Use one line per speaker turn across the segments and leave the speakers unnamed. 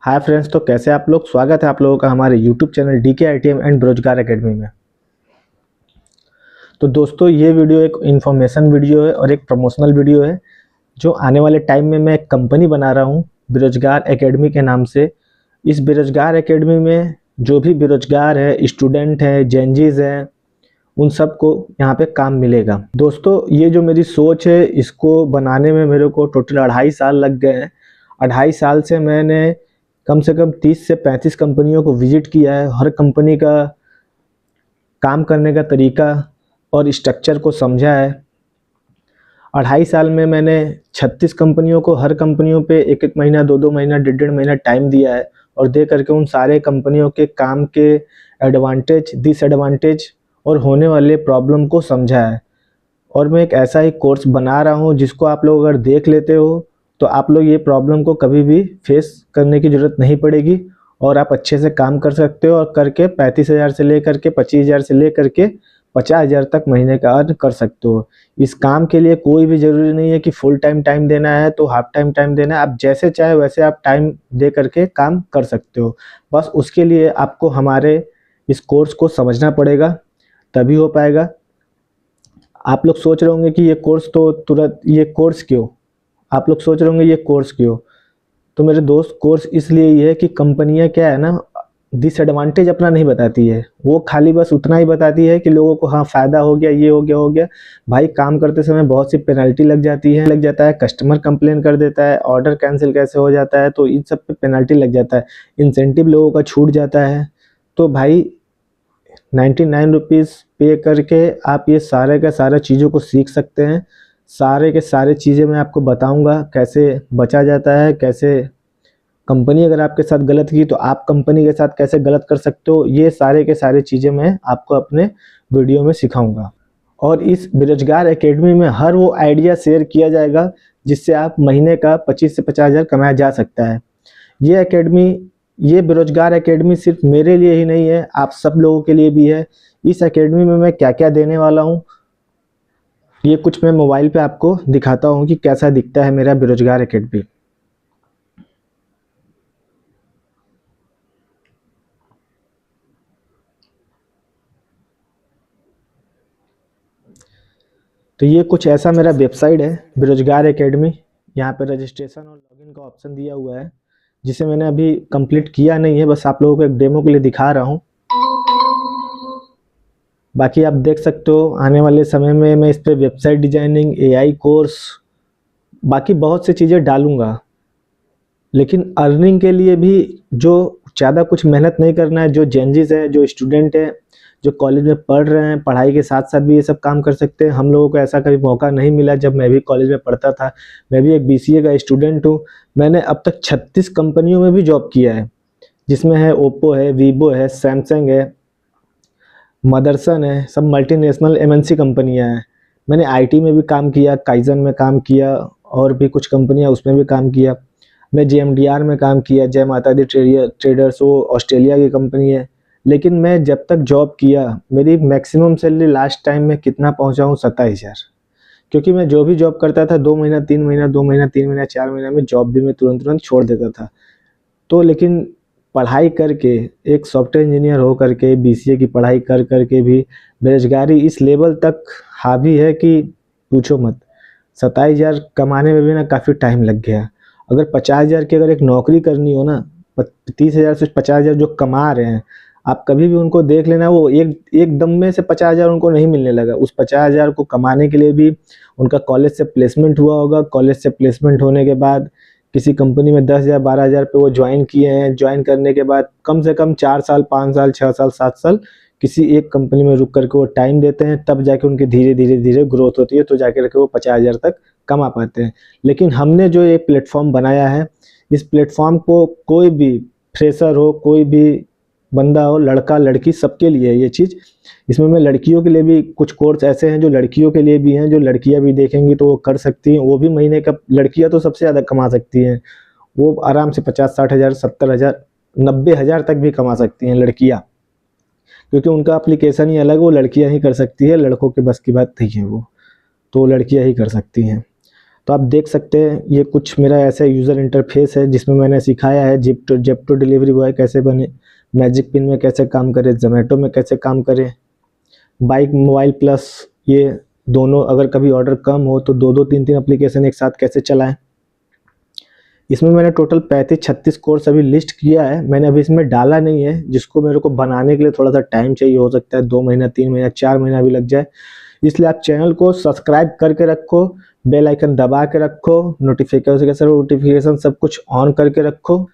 Hi friends, तो कैसे आप लोग। स्वागत है आप लोगों का हमारे YouTube channel DK ITM and बेरोजगार एकेडमी में। तो दोस्तों, ये वीडियो एक इन्फॉर्मेशन वीडियो है और एक प्रमोशनल वीडियो है। जो आने वाले टाइम में मैं एक कंपनी बना रहा हूँ बेरोजगार एकेडमी के नाम से। इस बेरोजगार एकेडमी में जो भी बेरोजगार है, स्टूडेंट है, जेनजीज है, उन सबको यहाँ पे काम मिलेगा। दोस्तों, ये जो मेरी सोच है, इसको बनाने में मेरे को टोटल 2.5 साल लग गए हैं। 2.5 साल से मैंने कम से कम 30 से 35 कंपनियों को विजिट किया है। हर कंपनी का काम करने का तरीका और स्ट्रक्चर को समझा है। 2.5 साल में मैंने 36 कंपनियों को, हर कंपनियों पे 1-1 महीना, 2-2 महीना, 1.5-1.5 महीना टाइम दिया है और दे करके उन सारे कंपनियों के काम के एडवांटेज, डिसएडवांटेज और होने वाले प्रॉब्लम को समझा है। और मैं एक ऐसा ही कोर्स बना रहा हूँ जिसको आप लोग अगर देख लेते हो तो आप लोग ये प्रॉब्लम को कभी भी फेस करने की ज़रूरत नहीं पड़ेगी और आप अच्छे से काम कर सकते हो और करके 35,000 से लेकर के 25,000 से लेकर के 50,000 तक महीने का अर्न कर सकते हो। इस काम के लिए कोई भी ज़रूरी नहीं है कि फुल टाइम देना है तो हाफ टाइम देना है। आप जैसे चाहे वैसे आप टाइम दे करके काम कर सकते हो। बस उसके लिए आपको हमारे इस कोर्स को समझना पड़ेगा, तभी हो पाएगा। आप लोग सोच रहे होंगे कि ये कोर्स तो तुरंत, ये कोर्स क्यों? आप लोग सोच रहे होंगे ये कोर्स क्यों? तो मेरे दोस्त, कोर्स इसलिए ही है कि कंपनियां क्या है ना, डिसएडवांटेज अपना नहीं बताती है। वो खाली बस उतना ही बताती है कि लोगों को हाँ फ़ायदा हो गया, ये हो गया। भाई, काम करते समय बहुत सी पेनल्टी लग जाता है, कस्टमर कंप्लेन कर देता है, ऑर्डर कैंसिल कैसे हो जाता है, तो इन सब पे पेनल्टी लग जाता है, इंसेंटिव लोगों का छूट जाता है। तो भाई 99 रुपीज़ पे करके आप ये सारे का सारा चीज़ों को सीख सकते हैं। सारे के सारे चीज़ें मैं आपको बताऊंगा, कैसे बचा जाता है, कैसे कंपनी अगर आपके साथ गलत की तो आप कंपनी के साथ कैसे गलत कर सकते हो। ये सारे के सारे चीज़ें मैं आपको अपने वीडियो में सिखाऊंगा। और इस बेरोजगार एकेडमी में हर वो आइडिया शेयर किया जाएगा जिससे आप महीने का 25 से 50,000 कमाया जा सकता है। ये एकेडमी, ये बेरोजगार एकेडमी सिर्फ मेरे लिए ही नहीं है, आप सब लोगों के लिए भी है। इस एकेडमी में मैं क्या क्या देने वाला हूँ, ये कुछ मैं मोबाइल पे आपको दिखाता हूँ कि कैसा दिखता है मेरा बेरोजगार एकेडमी। तो ये कुछ ऐसा मेरा वेबसाइट है, बेरोजगार एकेडमी। यहाँ पे रजिस्ट्रेशन और लॉगिन का ऑप्शन दिया हुआ है, जिसे मैंने अभी कंप्लीट किया नहीं है, बस आप लोगों को एक डेमो के लिए दिखा रहा हूँ। बाकी आप देख सकते हो आने वाले समय में मैं इस पर वेबसाइट डिजाइनिंग, एआई कोर्स, बाकी बहुत सी चीज़ें डालूंगा। लेकिन अर्निंग के लिए भी जो ज़्यादा कुछ मेहनत नहीं करना है, जो जेनजीज हैं, जो स्टूडेंट हैं, जो कॉलेज में पढ़ रहे हैं, पढ़ाई के साथ साथ भी ये सब काम कर सकते हैं। हम लोगों को ऐसा कभी मौका नहीं मिला जब मैं भी कॉलेज में पढ़ता था। मैं भी एक बीसीए का स्टूडेंट हूँ। मैंने अब तक 36 कंपनियों में भी जॉब किया है, जिसमें है ओप्पो है, वीवो है, सैमसंग है, मदरसन है, सब मल्टीनेशनल एमएनसी कंपनियां हैं। मैंने आईटी में भी काम किया, काइजन में काम किया और भी कुछ कंपनियां उसमें भी काम किया। मैं जेएमडीआर में काम किया, जय माता दी ट्रेडर्स, वो ऑस्ट्रेलिया की कंपनी है। लेकिन मैं जब तक जॉब किया, मेरी मैक्सिमम सैलरी लास्ट टाइम में कितना पहुंचा हूँ, 27,000। क्योंकि मैं जो भी जॉब करता था 2 महीना 3 महीना, 2 महीना 3 महीना, 4 महीना में जॉब भी मैं तुरंत छोड़ देता था। तो लेकिन पढ़ाई करके, एक सॉफ्टवेयर इंजीनियर हो करके, बीसीए की पढ़ाई कर करके भी बेरोजगारी इस लेवल तक हावी है कि पूछो मत। 27,000 कमाने में भी ना काफ़ी टाइम लग गया। अगर 50,000 की अगर एक नौकरी करनी हो ना, 30,000 से 50,000 जो कमा रहे हैं, आप कभी भी उनको देख लेना, वो एक दम में से 50,000 उनको नहीं मिलने लगा। उस 50,000 को कमाने के लिए भी उनका कॉलेज से प्लेसमेंट हुआ होगा। कॉलेज से प्लेसमेंट होने के बाद किसी कंपनी में 10,000 12,000 पे वो ज्वाइन किए हैं। ज्वाइन करने के बाद कम से कम 4 साल, 5 साल, 6 साल, 7 साल किसी एक कंपनी में रुक करके वो टाइम देते हैं, तब जाके उनकी धीरे धीरे ग्रोथ होती है, तो जाके वो 50,000 तक कमा पाते हैं। लेकिन हमने जो ये प्लेटफॉर्म बनाया है, इस प्लेटफॉर्म को कोई भी फ्रेशर हो, कोई भी बंदा हो, लड़का लड़की, सबके लिए है ये चीज़। इसमें मैं लड़कियों के लिए भी कुछ कोर्स ऐसे हैं जो लड़कियों के लिए भी हैं, जो लड़कियां भी देखेंगी तो वो कर सकती हैं। वो भी महीने का, लड़कियां तो सबसे ज़्यादा कमा सकती हैं, वो आराम से 50-60 हज़ार, 70 हज़ार, 90 हज़ार तक भी कमा सकती हैं लड़कियां, क्योंकि उनका एप्लीकेशन ही अलग है। वो लड़कियां ही कर सकती है, लड़कों के बस की बात नहीं है वो, तो लड़कियां ही कर सकती हैं। तो आप देख सकते हैं ये कुछ मेरा ऐसा यूज़र इंटरफेस है जिसमें मैंने सिखाया है जेप्टो डिलीवरी बॉय कैसे बने, मैजिक पिन में कैसे काम करे, जोमेटो में कैसे काम करे, बाइक मोबाइल प्लस, ये दोनों अगर कभी ऑर्डर कम हो तो दो दो तीन तीन एप्लीकेशन एक साथ कैसे चलाएं। इसमें मैंने टोटल 35-36 कोर्स अभी लिस्ट किया है, मैंने अभी इसमें डाला नहीं है, जिसको मेरे को बनाने के लिए थोड़ा सा टाइम चाहिए, हो सकता है 2 महीना 3 महीना 4 महीना भी लग जाए। इसलिए आप चैनल को सब्सक्राइब करके रखो, बेल आइकन दबा के रखो, नोटिफिकेशन सब कुछ ऑन करके रखो,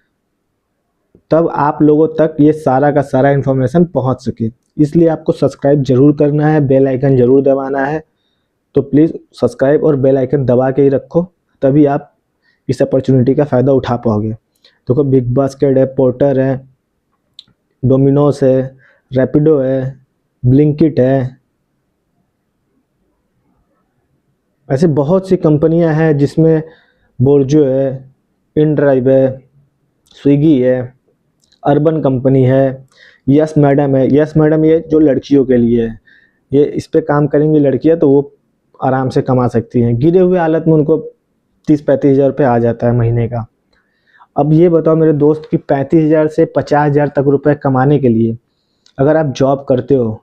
तब आप लोगों तक ये सारा का सारा इन्फॉर्मेशन पहुंच सके। इसलिए आपको सब्सक्राइब जरूर करना है, बेल आइकन जरूर दबाना है। तो प्लीज़ सब्सक्राइब और बेल आइकन दबा के ही रखो, तभी आप इस अपॉर्चुनिटी का फ़ायदा उठा पाओगे। देखो बिग बास्केट है, पोर्टर है, डोमिनोस है, रैपिडो है, ब्लिंकिट है, ऐसे बहुत सी कंपनियां हैं जिसमें बोर्जो है, इनड्राइव है, स्विगी है, अर्बन कंपनी है, यस मैडम है। यस मैडम ये जो लड़कियों के लिए है, ये इस पे काम करेंगी लड़कियां तो वो आराम से कमा सकती हैं, गिरे हुए हालत में उनको 30-35 हज़ार रुपये आ जाता है महीने का। अब ये बताओ मेरे दोस्त कि 35 हज़ार से 50 हज़ार तक रुपए कमाने के लिए अगर आप जॉब करते हो,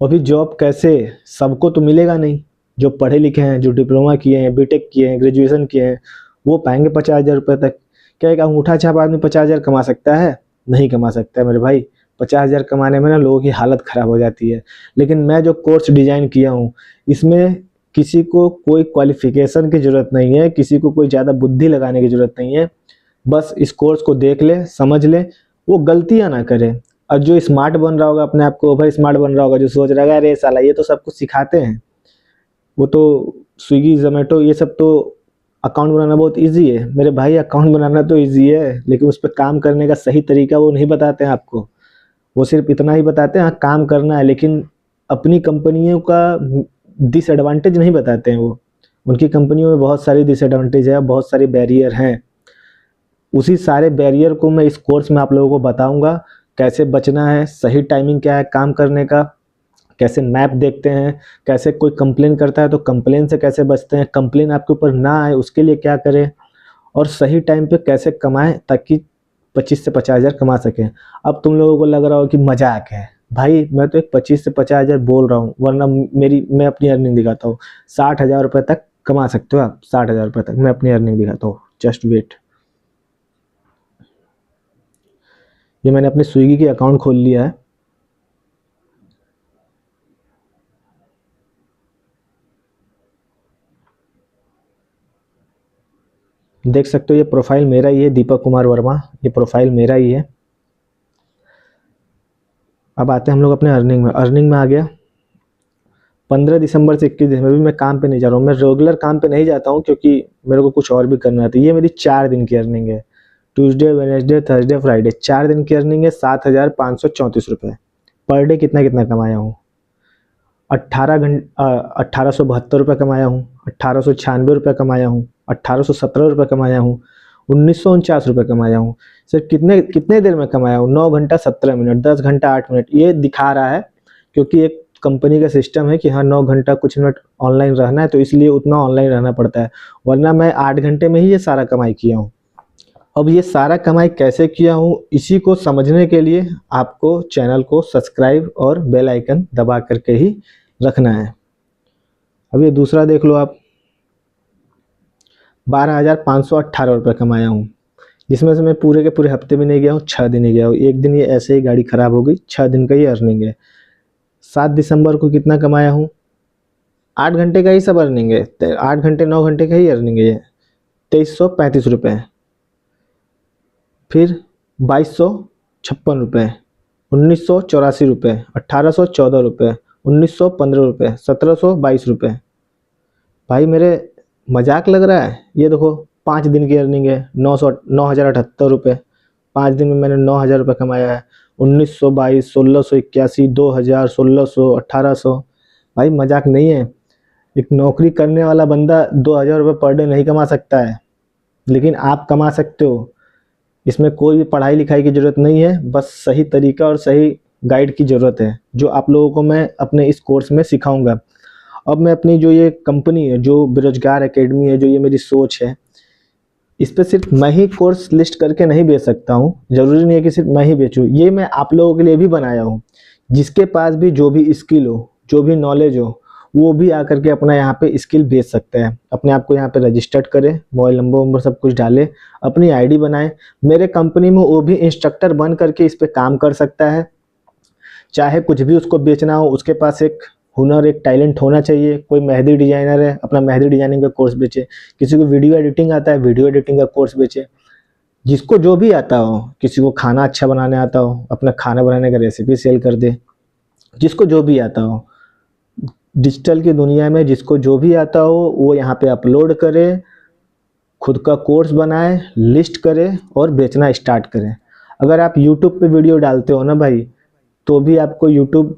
और भी जॉब कैसे, सबको तो मिलेगा नहीं, जो पढ़े लिखे हैं, जो डिप्लोमा किए हैं, बीटेक किए हैं, ग्रेजुएशन किए हैं, वो पाएंगे 50 हज़ार रुपये तक। क्या एक अंगूठा छाप आदमी 50 हज़ार कमा सकता है? नहीं कमा सकता है मेरे भाई। 50 हज़ार कमाने में ना लोगों की हालत ख़राब हो जाती है। लेकिन मैं जो कोर्स डिज़ाइन किया हूँ, इसमें किसी को कोई क्वालिफिकेशन की ज़रूरत नहीं है, किसी को कोई ज़्यादा बुद्धि लगाने की ज़रूरत नहीं है। बस इस कोर्स को देख ले, समझ ले, वो गलतियाँ ना करे। और जो स्मार्ट बन रहा होगा, अपने आप को ओवर स्मार्ट बन रहा होगा, जो सोच रहा है अरे साला ये तो सब कुछ सिखाते हैं, वो तो स्विगी जोमेटो ये सब तो अकाउंट बनाना बहुत इजी है। मेरे भाई अकाउंट बनाना तो इजी है, लेकिन उस पर काम करने का सही तरीका वो नहीं बताते हैं आपको। वो सिर्फ इतना ही बताते हैं हाँ काम करना है, लेकिन अपनी कंपनियों का डिसएडवांटेज नहीं बताते हैं। वो उनकी कंपनियों में बहुत सारी डिसएडवांटेज है, बहुत सारे बैरियर हैं। उसी सारे बैरियर को मैं इस कोर्स में आप लोगों को बताऊंगा, कैसे बचना है, सही टाइमिंग क्या है काम करने का, कैसे मैप देखते हैं, कैसे कोई कंप्लेन करता है तो कंप्लेन से कैसे बचते हैं, कंप्लेन आपके ऊपर ना आए उसके लिए क्या करें, और सही टाइम पे कैसे कमाएं ताकि 25 से 50 हज़ार कमा सकें। अब तुम लोगों को लग रहा हो कि मजाक है, भाई मैं तो एक 25 से 50 हज़ार बोल रहा हूँ, वरना मैं अपनी अर्निंग दिखाता हूँ। 60 हज़ार रुपये तक कमा सकते हो आप, 60 हज़ार रुपये तक मैं अपनी अर्निंग दिखाता हूँ। जस्ट वेट, ये मैंने अपने स्विगी के अकाउंट खोल लिया है। देख सकते हो ये प्रोफाइल मेरा ही है, दीपक कुमार वर्मा, ये प्रोफाइल मेरा ही है। अब आते हैं हम लोग अपने अर्निंग में। अर्निंग में आ गया 15 दिसंबर से 21 दिसंबर भी मैं काम पे नहीं जा रहा हूँ, मैं रेगुलर काम पे नहीं जाता हूँ क्योंकि मेरे को कुछ और भी करना है। तो ये मेरी 4 दिन की अर्निंग है, ट्यूसडे वेडनेसडे थर्सडे फ्राइडे, 4 दिन की अर्निंग है। 7,534 रुपये पर डे। कितना कितना कमाया हूँ? 1872 रुपये कमाया हूँ, 1896 रुपये कमाया हूँ, 1817 रुपये कमाया हूँ, 1949 रुपये कमाया हूँ। सर कितने कितने देर में कमाया हूँ? 9 घंटा 17 मिनट, 10 घंटा 8 मिनट ये दिखा रहा है, क्योंकि एक कंपनी का सिस्टम है कि हाँ 9 घंटा कुछ मिनट ऑनलाइन रहना है, तो इसलिए उतना ऑनलाइन रहना पड़ता है, वरना मैं 8 घंटे में ही ये सारा कमाई किया हूँ। अब ये सारा कमाई कैसे किया हूँ, इसी को समझने के लिए आपको चैनल को सब्सक्राइब और बेल आइकन दबा करके ही रखना है। अब ये दूसरा देख लो आप, 12,518 रुपये कमाया हूँ, जिसमें से मैं पूरे के पूरे हफ्ते भी नहीं गया हूँ, 6 दिन ही गया हूँ। एक दिन ये ऐसे ही गाड़ी ख़राब हो गई, 6 दिन का ये अर्निंग है। 7 दिसंबर को कितना कमाया हूँ? 8 घंटे का ही सब अर्निंग है, 8 घंटे 9 घंटे का ही अर्निंग है ये, 2335 रुपये। फिर 2256 रुपये, 1984 रुपये, 1814 रुपये, 1915 रुपये, 1722 रुपये। भाई मेरे मजाक लग रहा है? ये देखो 5 दिन की अर्निंग है, 9,078 रुपये। 5 दिन में मैंने 9,000 रुपये कमाया है। 1922, 1681, 2000, 1600, 1800। भाई मजाक नहीं है। एक नौकरी करने वाला बंदा 2,000 रुपये पर डे नहीं कमा सकता है, लेकिन आप कमा सकते हो। इसमें कोई भी पढ़ाई लिखाई की ज़रूरत नहीं है, बस सही तरीका और सही गाइड की ज़रूरत है, जो आप लोगों को मैं अपने इस कोर्स में सिखाऊंगा। अब मैं अपनी जो ये कंपनी है, जो बेरोजगार एकेडमी है, जो ये मेरी सोच है, इस पे सिर्फ मैं ही कोर्स लिस्ट करके नहीं बेच सकता हूँ। ज़रूरी नहीं है कि सिर्फ मैं ही बेचूँ, ये मैं आप लोगों के लिए भी बनाया हूँ। जिसके पास भी जो भी स्किल हो, जो भी नॉलेज हो, वो भी आकर के अपना यहाँ पे स्किल बेच सकता है। अपने आप को यहाँ पे रजिस्टर्ड करे, मोबाइल नंबर वंबर सब कुछ डाले, अपनी आईडी बनाए, मेरे कंपनी में वो भी इंस्ट्रक्टर बन करके इस पे काम कर सकता है। चाहे कुछ भी उसको बेचना हो, उसके पास एक हुनर, एक टैलेंट होना चाहिए। कोई मेहंदी डिजाइनर है, अपना मेहंदी डिजाइनिंग का कोर्स बेचे। किसी को वीडियो एडिटिंग आता है, वीडियो एडिटिंग का कोर्स बेचे। जिसको जो भी आता हो, किसी को खाना अच्छा बनाने आता हो, अपना खाना बनाने का रेसिपी सेल कर दे। जिसको जो भी आता हो, डिजिटल की दुनिया में जिसको जो भी आता हो वो यहाँ पे अपलोड करे, खुद का कोर्स बनाए, लिस्ट करे और बेचना स्टार्ट करें। अगर आप यूट्यूब पे वीडियो डालते हो ना भाई, तो भी आपको यूट्यूब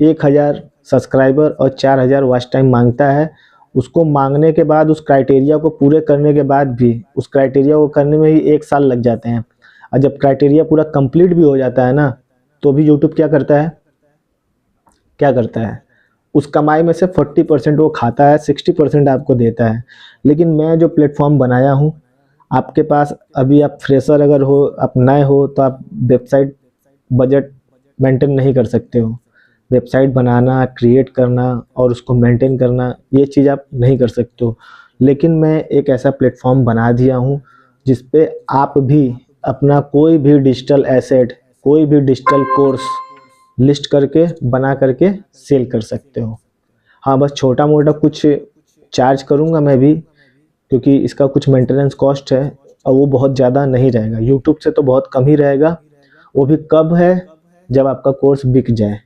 1000 सब्सक्राइबर और 4000 वॉच टाइम मांगता है। उसको मांगने के बाद, उस क्राइटेरिया को पूरे करने के बाद भी, उस क्राइटेरिया को करने में ही 1 साल लग जाते हैं। और जब क्राइटेरिया पूरा कंप्लीट भी हो जाता है ना, तो भी यूट्यूब क्या करता है, क्या करता है, उस कमाई में से 40% वो खाता है, 60% आपको देता है। लेकिन मैं जो प्लेटफॉर्म बनाया हूँ, आपके पास अभी आप फ्रेशर अगर हो, आप नए हो, तो आप वेबसाइट बजट मेंटेन नहीं कर सकते हो। वेबसाइट बनाना, क्रिएट करना और उसको मेंटेन करना, ये चीज़ आप नहीं कर सकते हो। लेकिन मैं एक ऐसा प्लेटफॉर्म बना दिया हूँ जिस पे आप भी अपना कोई भी डिजिटल एसेट, कोई भी डिजिटल कोर्स लिस्ट करके, बना करके सेल कर सकते हो। हाँ, बस छोटा मोटा कुछ चार्ज करूँगा मैं भी, क्योंकि इसका कुछ मेंटेनेंस कॉस्ट है और वो बहुत ज़्यादा नहीं रहेगा। यूट्यूब से तो बहुत कम ही रहेगा। वो भी कब है, जब आपका कोर्स बिक जाए।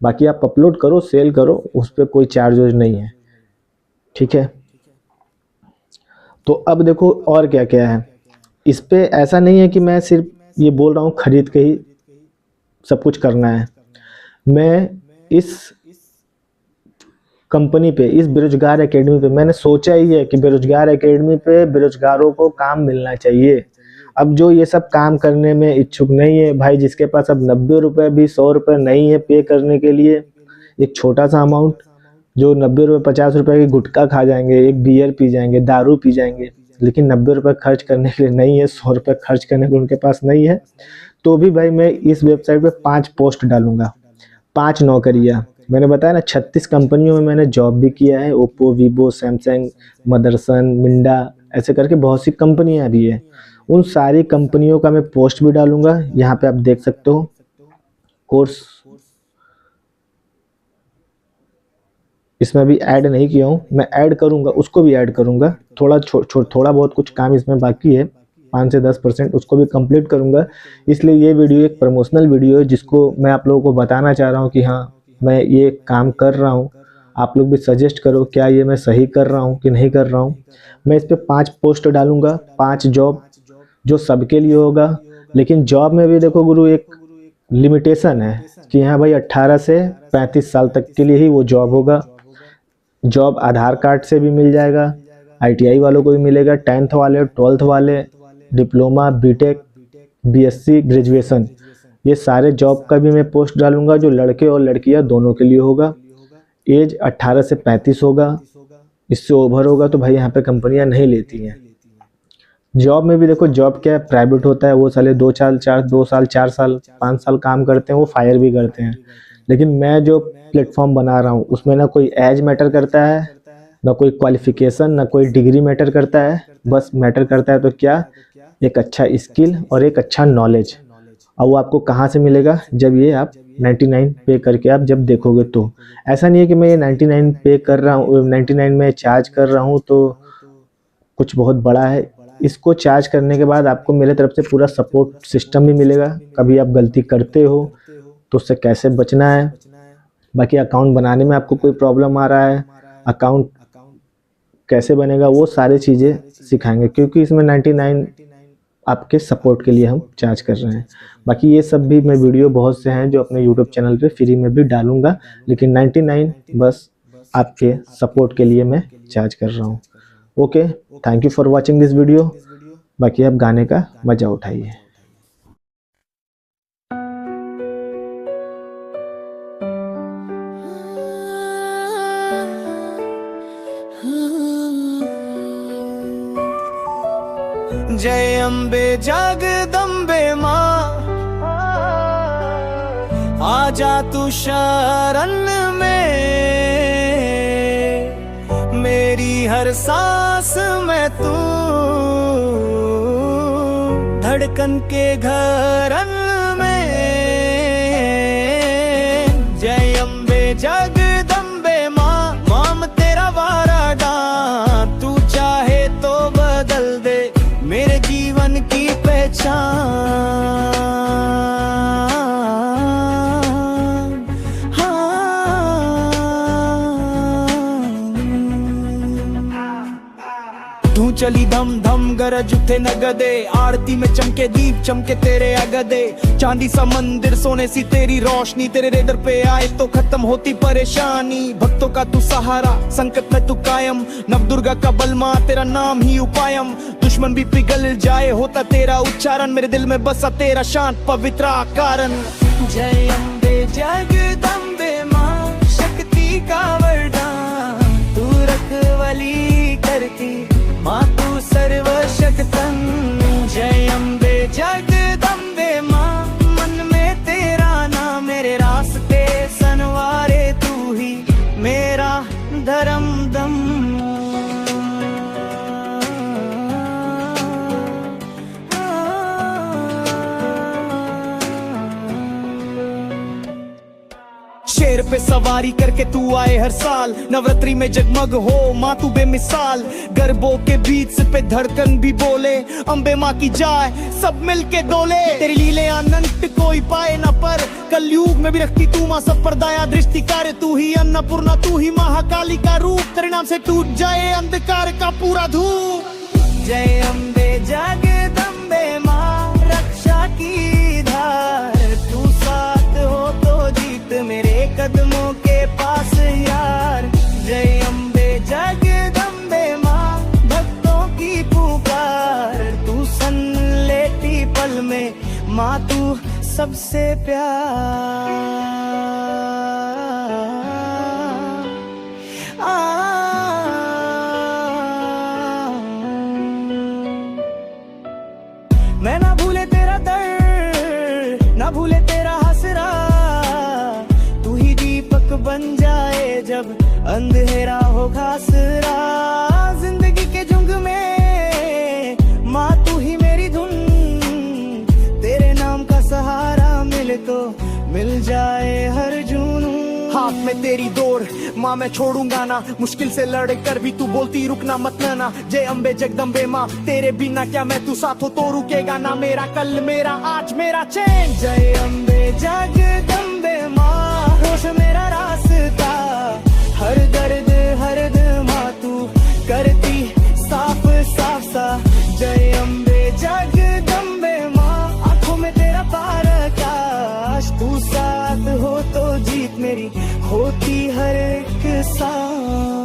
बाकी आप अपलोड करो, सेल करो, उस पर कोई चार्ज नहीं है। ठीक है, तो अब देखो और क्या क्या है इस पे। ऐसा नहीं है कि मैं सिर्फ ये बोल रहा हूँ खरीद के ही सब कुछ करना है। मैं इस कंपनी पे, इस बेरोजगार एकेडमी पे, मैंने सोचा ही है कि बेरोजगार एकेडमी पे बेरोजगारों को काम मिलना चाहिए। अब जो ये सब काम करने में इच्छुक नहीं है भाई, जिसके पास अब 90 रुपये भी, 100 रुपये नहीं है पे करने के लिए, एक छोटा सा अमाउंट, जो 90 रुपये 50 रुपये की गुटखा खा जाएंगे, एक बियर पी जाएंगे, दारू पी जाएंगे, लेकिन 90 रुपये खर्च करने के लिए नहीं है, 100 रुपये खर्च करने के उनके पास नहीं है, तो भी भाई मैं इस वेबसाइट पे 5 पोस्ट डालूंगा, 5 नौकरियां। मैंने बताया ना, 36 कंपनियों में मैंने जॉब भी किया है। Oppo, Vivo, Samsung, Motherson, Minda, ऐसे करके बहुत सी कंपनियां भी है। उन सारी कंपनियों का मैं पोस्ट भी डालूंगा। यहाँ पे आप देख सकते हो कोर्स, इसमें भी ऐड नहीं किया हूँ, मैं ऐड करूँगा, उसको भी ऐड करूँगा। थोड़ा बहुत कुछ काम इसमें बाकी है, 5 से 10%, उसको भी कंप्लीट करूँगा। इसलिए ये वीडियो एक प्रमोशनल वीडियो है, जिसको मैं आप लोगों को बताना चाह रहा हूँ कि हाँ, मैं ये काम कर रहा हूँ। आप लोग भी सजेस्ट करो, क्या ये मैं सही कर रहा हूँ कि नहीं कर रहा हूँ। मैं इस पर 5 पोस्ट डालूंगा, 5 जॉब, जो सबके लिए होगा। लेकिन जॉब में भी देखो गुरु, एक लिमिटेशन है कि हाँ भाई, 18 से 35 साल तक के लिए ही वो जॉब होगा। जॉब आधार कार्ड से भी मिल जाएगा, आईटीआई वालों को भी मिलेगा, 10th वाले, 12th वाले, डिप्लोमा, बीटेक, बीएससी, ग्रेजुएशन, ये सारे जॉब का भी मैं पोस्ट डालूंगा, जो लड़के और लड़कियां दोनों के लिए होगा। एज 18 से 35 होगा, इससे ओवर होगा तो भाई यहाँ पे कंपनियां नहीं लेती हैं। जॉब में भी देखो, जॉब क्या है, प्राइवेट होता है, वो साले 2 साल 4 साल 5 साल काम करते हैं, वो फायर भी करते हैं। लेकिन मैं जो प्लेटफॉर्म बना रहा हूँ, उसमें ना कोई एज मैटर करता है, ना कोई क्वालिफिकेशन, ना कोई डिग्री मैटर करता है। बस मैटर करता है तो क्या, एक अच्छा स्किल और एक अच्छा नॉलेज। और वो आपको कहाँ से मिलेगा, जब ये आप 99 पे करके आप जब देखोगे तो। ऐसा नहीं है कि मैं ये 99 पे कर रहा हूँ, 99 में चार्ज कर रहा हूँ तो कुछ बहुत बड़ा है। इसको चार्ज करने के बाद आपको मेरे तरफ से पूरा सपोर्ट सिस्टम भी मिलेगा। कभी आप गलती करते हो तो उससे कैसे बचना है, बाकी अकाउंट बनाने में आपको कोई प्रॉब्लम आ रहा है, अकाउंट कैसे बनेगा, वो सारी चीज़ें सिखाएंगे। क्योंकि इसमें 99 आपके सपोर्ट के लिए हम चार्ज कर रहे हैं। बाकी ये सब भी मैं वीडियो बहुत से हैं जो अपने यूट्यूब चैनल पे फ्री में भी डालूंगा, लेकिन 99 बस आपके सपोर्ट के लिए मैं चार्ज कर रहा हूँ। Okay, thank you for watching this video. बाकी आप गाने का मजा उठाइए।
जय अम्बे जगदम्बे माँ, आजा तू शरण में, मेरी हर सांस में तू, धड़कन के घरन में। जय अम्बे जगदम्बे माँ, माम तेरा वारा डां, तू चाहे तो बदल दे मेरे जीवन की पहचान। तू चली धम धम गरज उठे नगदे, आरती में चमके दीप चमके तेरे अगदे, चांदी सा मंदिर सोने सी तेरी रोशनी, तेरे रेदर पे आए तो खत्म होती परेशानी। भक्तों का तू सहारा, संकट में तू कायम, नवदुर्गा का बलमा तेरा नाम ही उपायम। दुश्मन भी पिघल जाए होता तेरा उच्चारण, मेरे दिल में बसा तेरा शांत पवित्र कारण। जय अम्बे जगदम्बे माँ, शक्ति का वरदान, तू रखवाली करती माँ, तू सर्वशक्तन। जय अम्बे जगदम्बे माँ, मन में तेरा नाम, मेरे रास्ते सनवारे तू ही मेरा धर्म दम। शेर पे सवारी करके तू आए हर साल, नवरात्रि में जगमग हो माँ तू बेमिसाल। गरबों के बीच पे धड़कन भी बोले, अम्बे माँ की जाए सब मिल के डोले। तेरी लीले अनंत कोई पाए न पर, कलयुग में भी रखती तू माँ सब पर दया दृष्टि कार्य। तू ही अन्नपूर्णा, तू ही महाकाली का रूप, तेरे नाम से टूट जाए अंधकार का पूरा धूप। जय अम्बे जगदम्बे माँ, रक्षा की धार, तू साथ हो तो जीत मेरे कदमों के पास यार। जय अम्बे जगदम्बे माँ, भक्तों की पुकार, तू सन लेती पल में माँ, तू सबसे प्यार। मैं ना भूले तेरा दर्द, ना भूले तेरा हसरा, तू ही दीपक बन जाए जब अंधेरा हो घासरा। जिंदगी के जुंग में माँ तू ही मेरी धुन, तेरे नाम का सहारा मिले तो मिल जाए हर जुनून। हाथ में तेरी दौड़ माँ मैं छोड़ूंगा ना, मुश्किल से लड़ कर भी तू बोलती रुकना मत ना। जय अम्बे जगदम्बे माँ, तेरे बिना क्या मैं तू साथ हो तो रुकेगा ना मेरा कल, मेरा आज, मेरा चैन। जय अम्बे जगदम्बे माँ, होश मेरा रास्ता, हर दर्द माँ तू करती साफ साफ सा। जय अम्बे जगदम्बे माँ, आंखों में तेरा प्रकाश, तू साथ हो तो जीत मेरी होती हर एक सांस।